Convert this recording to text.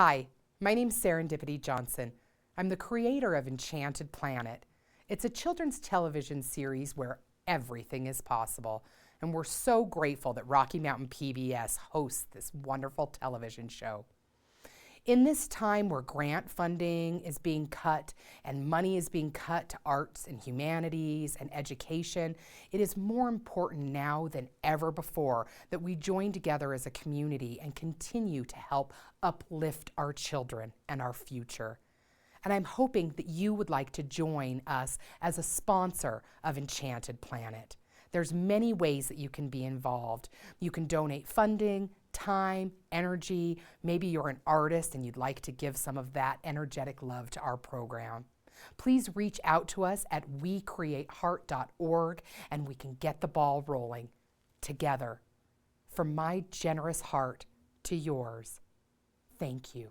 Hi, my name's Serendipity Johnson. I'm the creator of Enchanted Planet. It's a children's television series where everything is possible, and we're so grateful that Rocky Mountain PBS hosts this wonderful television show. In this time where grant funding is being cut and money is being cut to arts and humanities and education, it is more important now than ever before that we join together as a community and continue to help uplift our children and our future. And I'm hoping that you would like to join us as a sponsor of Enchanted Planet. There's many ways that you can be involved. You can donate funding, time, energy. Maybe you're an artist and you'd like to give some of that energetic love to our program. Please reach out to us at wecreateheart.org and we can get the ball rolling together. From my generous heart to yours, thank you.